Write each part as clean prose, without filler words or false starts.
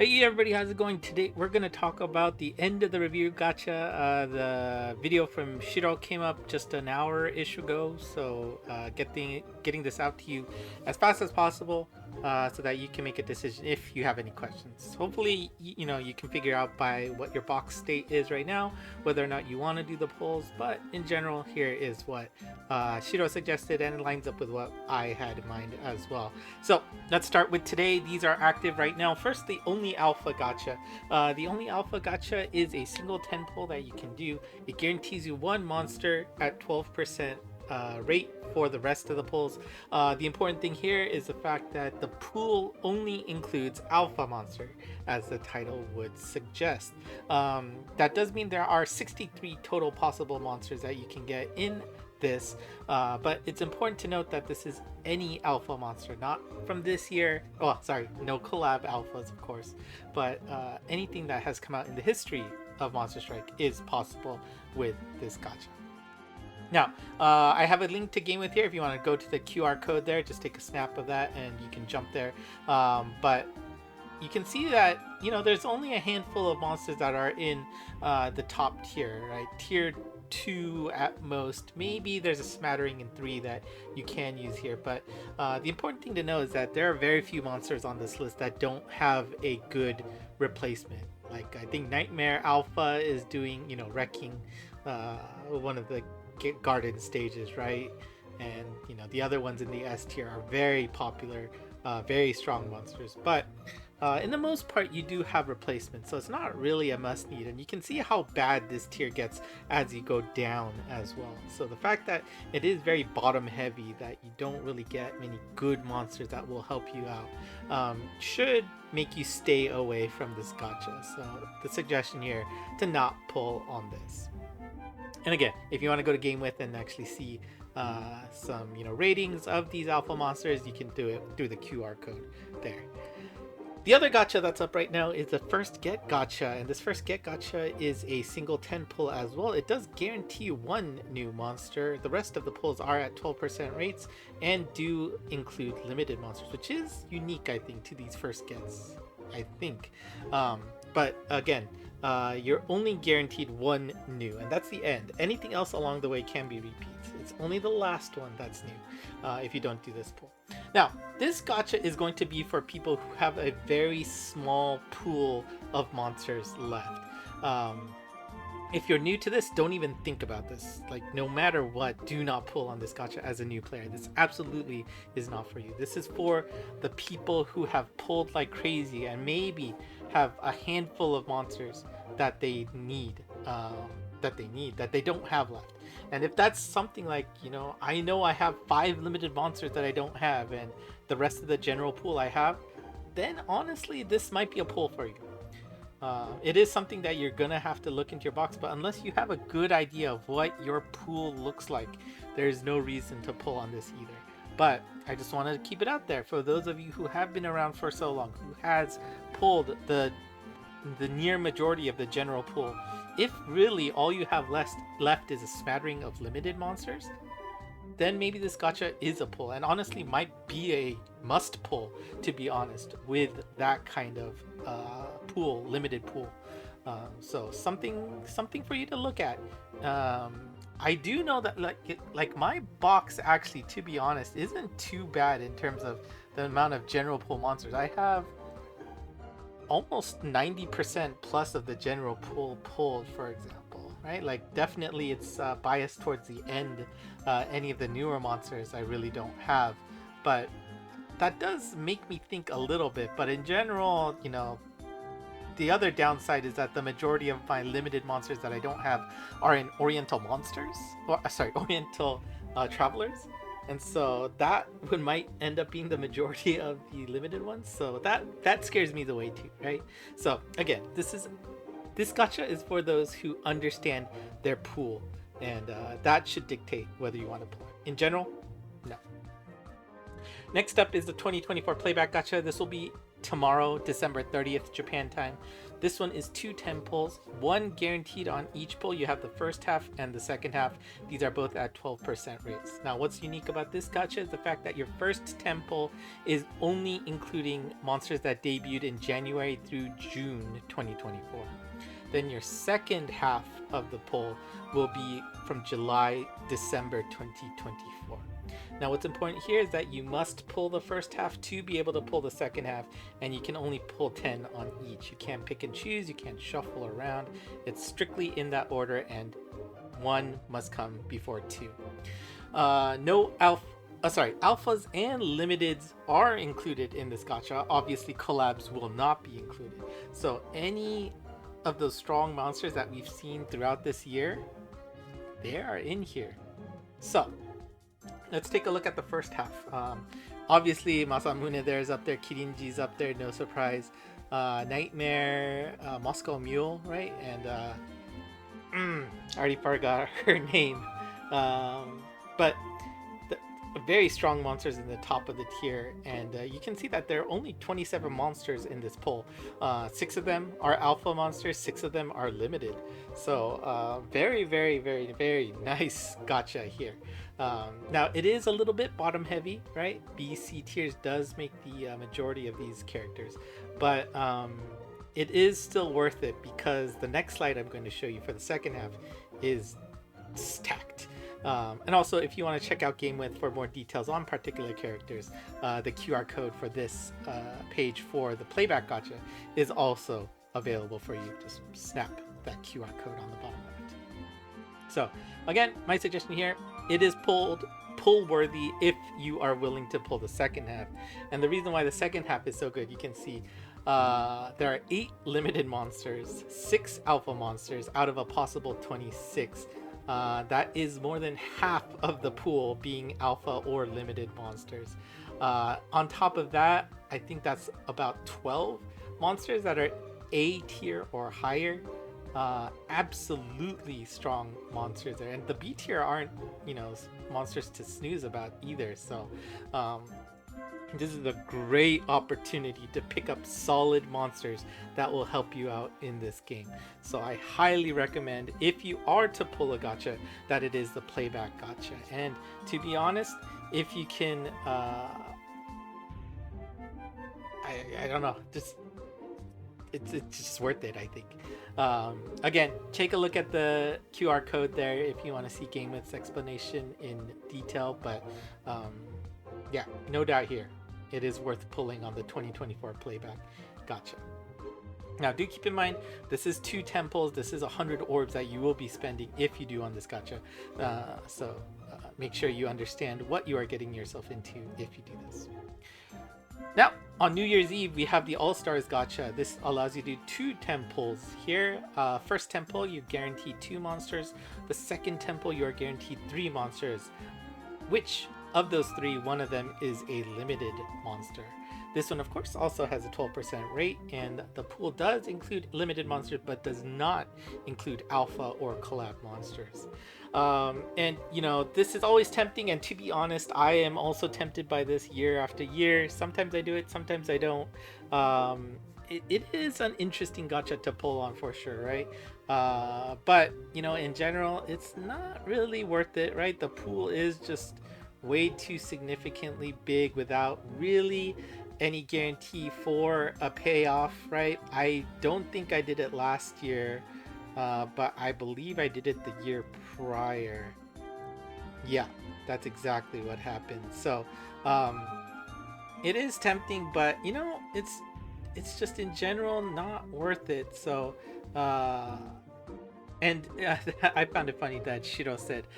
Hey everybody, how's it going? Today we're going to talk about the end of the review gacha. The video from Shiro came up just an hour-ish ago, so getting this out to you as fast as possible so that you can make a decision if you have any questions. Hopefully, you can figure out by what your box state is right now, whether or not you want to do the polls, but in general, here is what Shiro suggested and it lines up with what I had in mind as well. So let's start with today. These are active right now. First, the only alpha gacha. The only alpha gacha is a single 10 pull that you can do. It guarantees you one monster at 12% rate for the rest of the pulls. The important thing here is the fact that the pool only includes alpha monster, as the title would suggest. That does mean there are 63 total possible monsters that you can get in this, but it's important to note that this is any alpha monster, not from this year. Oh, sorry, no collab alphas, of course, but anything that has come out in the history of Monster Strike is possible with this gacha. Now, I have a link to game with here. If you want to go to the QR code there, just take a snap of that and you can jump there. But you can see that, there's only a handful of monsters that are in the top tier, right? Tier 2 at most. Maybe there's a smattering in 3 that you can use here, but the important thing to know is that there are very few monsters on this list that don't have a good replacement. Like, I think Nightmare Alpha is doing, wrecking one of the garden stages, right? And the other ones in the S tier are very popular, very strong monsters, but in the most part you do have replacements, so it's not really a must need, and you can see how bad this tier gets as you go down as well. So the fact that it is very bottom heavy, that you don't really get many good monsters that will help you out, should make you stay away from this gacha. So the suggestion here to not pull on this. And again, if you want to go to game with and actually see some ratings of these alpha monsters, you can do it through the QR code there. The other gacha that's up right now is the First Get gacha, and this First Get gacha is a single 10 pull as well. It does guarantee one new monster. The rest of the pulls are at 12% rates and do include limited monsters, which is unique, I think, to these First Gets, I think. But again, you're only guaranteed one new, and that's the end. Anything else along the way can be repeats. It's only the last one that's new if you don't do this pull. Now, this gacha is going to be for people who have a very small pool of monsters left. If you're new to this, don't even think about this. Like, no matter what, do not pull on this gacha as a new player. This absolutely is not for you. This is for the people who have pulled like crazy and maybe have a handful of monsters that they need, that they don't have left. And if that's something like, I know I have 5 limited monsters that I don't have and the rest of the general pool I have, then honestly this might be a pull for you. It is something that you're gonna have to look into your box, but unless you have a good idea of what your pool looks like, there's no reason to pull on this either. But I just wanted to keep it out there for those of you who have been around for so long, who has pulled the near majority of the general pool. If really all you have left is a smattering of limited monsters, then maybe this gacha is a pull, and honestly might be a must pull, to be honest, with that kind of pool, limited pool. So something for you to look at. I do know that like my box actually, to be honest, isn't too bad in terms of the amount of general pool monsters. I have almost 90% plus of the general pool pulled, for example, right? Like, definitely it's biased towards the end. Any of the newer monsters I really don't have, but that does make me think a little bit. But in general, the other downside is that the majority of my limited monsters that I don't have are in Oriental monsters, or Oriental travelers. And so that might end up being the majority of the limited ones. So that scares me away too, right? So again, this gacha is for those who understand their pool, and that should dictate whether you want to pull it. In general, no. Next up is the 2024 playback gacha. This will be tomorrow, December 30th, Japan time. This one is 2 10 pulls, 1 guaranteed on each pull. You have the first half and the second half. These are both at 12% rates. Now, what's unique about this gacha is the fact that your first 10 pull is only including monsters that debuted in January through June 2024. Then your second half of the pull will be from July, December 2024. Now, what's important here is that you must pull the first half to be able to pull the second half, and you can only pull 10 on each. You can't pick and choose, you can't shuffle around. It's strictly in that order, and 1 must come before 2. Alphas and limiteds are included in this gacha. Obviously, collabs will not be included. So any of those strong monsters that we've seen throughout this year, they are in here. So let's take a look at the first half. Obviously, Masamune there's up there, Kirinji's up there, no surprise. Nightmare, Moscow Mule, right? And I already forgot her name. But very strong monsters in the top of the tier, and you can see that there are only 27 monsters in this poll. 6 of them are alpha monsters, 6 of them are limited. So very, very, very, very nice gacha here. Now it is a little bit bottom heavy, right? B, C tiers does make the majority of these characters, but it is still worth it because the next slide I'm going to show you for the second half is stacked. And also, if you want to check out GameWith for more details on particular characters, the QR code for this page for the playback gacha is also available for you. Just snap that QR code on the bottom of it. So again, my suggestion here, it is pull worthy if you are willing to pull the second half. And the reason why the second half is so good, you can see there are 8 limited monsters, 6 alpha monsters out of a possible 26. That is more than half of the pool being alpha or limited monsters. On top of that, I think that's about 12 monsters that are A tier or higher. Absolutely strong monsters there, and the B tier aren't, monsters to snooze about either. So this is a great opportunity to pick up solid monsters that will help you out in this game. So I highly recommend, if you are to pull a gacha, that it is the playback gacha. And to be honest, if you can, I don't know, just it's just worth it, I think. Again, take a look at the QR code there if you want to see GameWith's explanation in detail. But yeah, no doubt here, it is worth pulling on the 2024 playback gacha. Now, do keep in mind, this is 2 temples. This is 100 orbs that you will be spending if you do on this gacha. So make sure you understand what you are getting yourself into if you do this. Now, on New Year's Eve, we have the All-Stars gacha. This allows you to do 2 temples here. First temple, you guarantee 2 monsters. The second temple, you are guaranteed 3 monsters. Which of those 3, one of them is a limited monster. This one, of course, also has a 12% rate, and the pool does include limited monsters, but does not include alpha or collab monsters. And this is always tempting, and to be honest, I am also tempted by this year after year. Sometimes I do it, sometimes I don't. It is an interesting gacha to pull on for sure, right? But in general, it's not really worth it, right? The pool is just way too significantly big without really any guarantee for a payoff, right? I don't think I did it last year, but I believe I did it the year prior. Yeah, that's exactly what happened. So it is tempting, but it's just in general not worth it. So and I found it funny that Shiro said,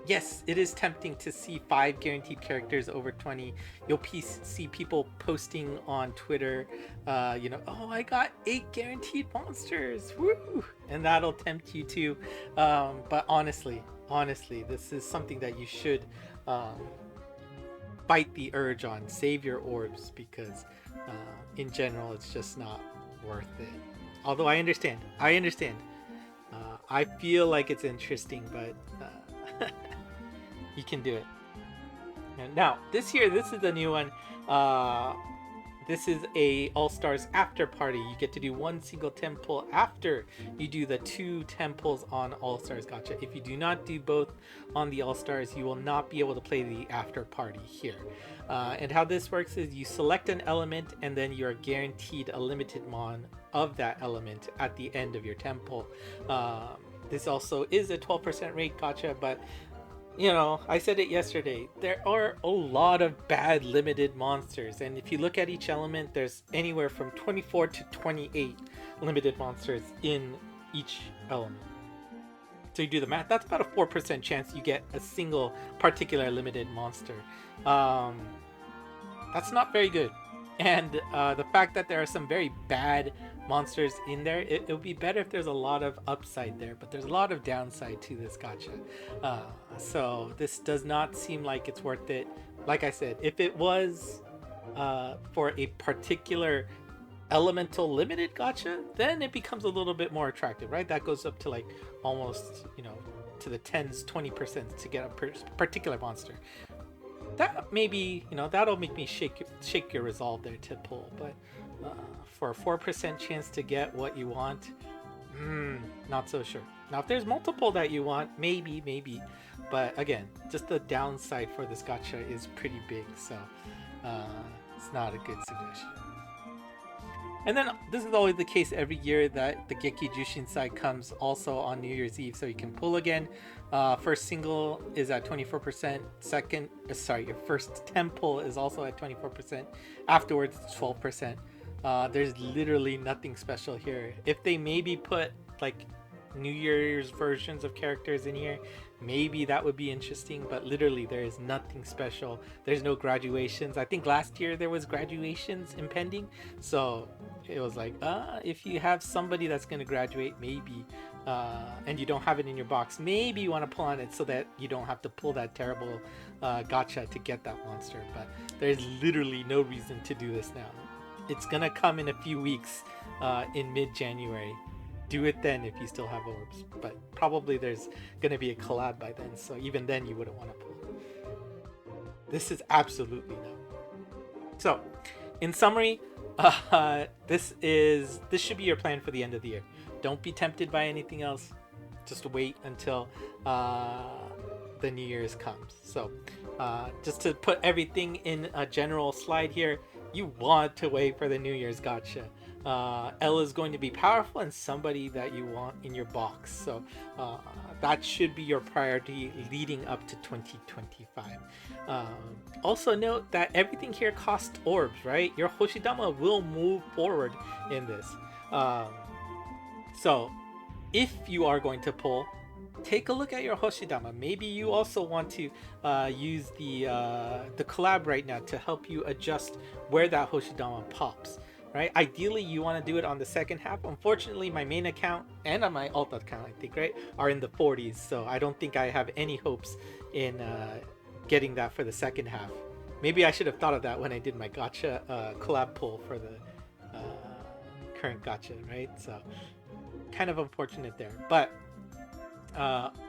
yes, it is tempting to see 5 guaranteed characters over 20. You'll see people posting on Twitter, oh, I got 8 guaranteed monsters, woo! And that'll tempt you too. But honestly, this is something that you should fight the urge on. Save your orbs, because in general, it's just not worth it. Although I understand. I feel like it's interesting, but you can do it. And now, this is the new one. this is a All-Stars after party. You get to do one single 10 pull after you do the 2 10 pulls on All-Stars Gacha. If you do not do both on the All-Stars, you will not be able to play the after party here. And how this works is you select an element and then you are guaranteed a limited mon of that element at the end of your 10 pull. This also is a 12% rate gacha, but you know, I said it yesterday, there are a lot of bad limited monsters, and if you look at each element, there's anywhere from 24 to 28 limited monsters in each element. So you do the math, that's about a 4% chance you get a single particular limited monster. That's not very good. And the fact that there are some very bad monsters in there, it would be better if there's a lot of upside there, but there's a lot of downside to this gacha. So this does not seem like it's worth it. Like I said, if it was for a particular elemental limited gacha, then it becomes a little bit more attractive, right? That goes up to like almost, you know, to the 10s, 20% to get a particular monster. That maybe, you know, that'll make me shake your resolve there to pull, but for a 4% chance to get what you want, not so sure. Now if there's multiple that you want, maybe, but again, just the downside for this gacha is pretty big, so it's not a good suggestion. And then this is always the case every year that the Geki Jushin side comes also on New Year's Eve, so you can pull again. First single is at 24%. Your first 10 pull is also at 24%. Afterwards, it's 12%. There's literally nothing special here. If they maybe put like New Year's versions of characters in here, maybe that would be interesting, but literally there is nothing special. There's no graduations. I think last year there was graduations impending, so it was like if you have somebody that's going to graduate, maybe and you don't have it in your box, maybe you want to pull on it so that you don't have to pull that terrible gacha to get that monster. But there's literally no reason to do this now. It's gonna come in a few weeks in mid-January. Do it then if you still have orbs, but probably there's going to be a collab by then, so even then you wouldn't want to pull. This is absolutely no. So, in summary, this should be your plan for the end of the year. Don't be tempted by anything else. Just wait until the New Year's comes. So, just to put everything in a general slide here, you want to wait for the New Year's gacha. Ella is going to be powerful and somebody that you want in your box, so that should be your priority leading up to 2025. Also note that everything here costs orbs, right? Your Hoshidama will move forward in this, so if you are going to pull, take a look at your Hoshidama. Maybe you also want to use the collab right now to help you adjust where that Hoshidama pops. Right? Ideally, you want to do it on the second half. Unfortunately, my main account and on my alt account, I think, right, are in the 40s. So I don't think I have any hopes in getting that for the second half. Maybe I should have thought of that when I did my gacha collab pull for the current gacha, right? So kind of unfortunate there. But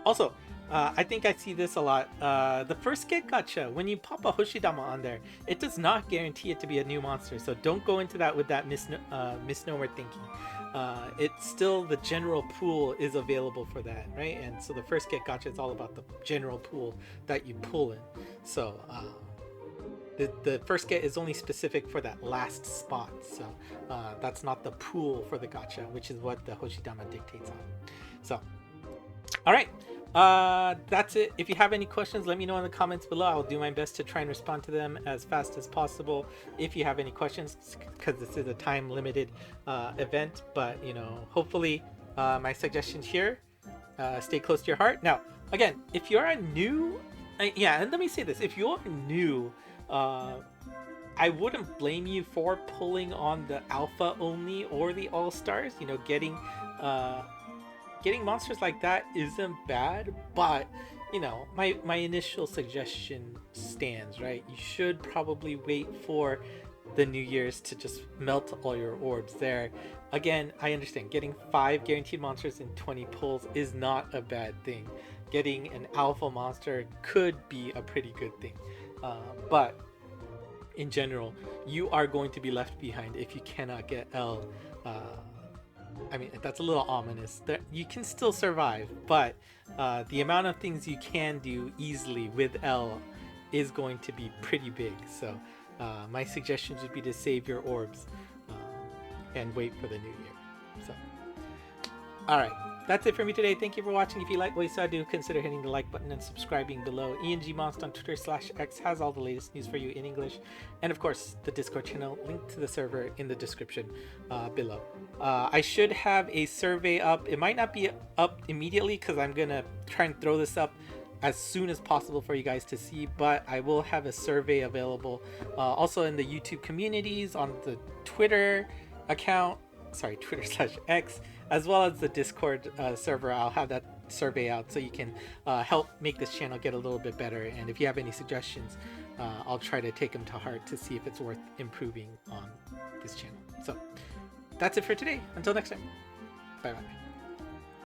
also, I think I see this a lot. The first get gacha, when you pop a Hoshidama on there, it does not guarantee it to be a new monster. So don't go into that with that misnomer thinking. It's still the general pool is available for that, right? And so the first get gacha is all about the general pool that you pull in. So the first get is only specific for that last spot. So that's not the pool for the gacha, which is what the Hoshidama dictates on. So, all right. That's it. If you have any questions, let me know in the comments below. I'll do my best to try and respond to them as fast as possible. If you have any questions, because this is a time limited event, but you know, hopefully my suggestions here stay close to your heart. Now, again, if you're a new, and let me say this, if you're new, I wouldn't blame you for pulling on the alpha only or the all-stars. You know, getting monsters like that isn't bad, but you know, my initial suggestion stands, right? You should probably wait for the New Year's to just melt all your orbs there. Again, I understand getting 5 guaranteed monsters in 20 pulls is not a bad thing. Getting an alpha monster could be a pretty good thing, but in general, you are going to be left behind if you cannot get L. I mean, that's a little ominous. You can still survive, but the amount of things you can do easily with L is going to be pretty big. So my suggestions would be to save your orbs and wait for the new year. So, all right. That's it for me today. Thank you for watching. If you like what you saw, do consider hitting the like button and subscribing below. ENGMonst on Twitter/X has all the latest news for you in English. And of course, the Discord channel, link to the server in the description below. I should have a survey up. It might not be up immediately because I'm going to try and throw this up as soon as possible for you guys to see, but I will have a survey available also in the YouTube communities, on the Twitter account, Twitter/X, as well as the Discord server. I'll have that survey out so you can help make this channel get a little bit better. And if you have any suggestions, I'll try to take them to heart to see if it's worth improving on this channel. So that's it for today. Until next time, bye bye.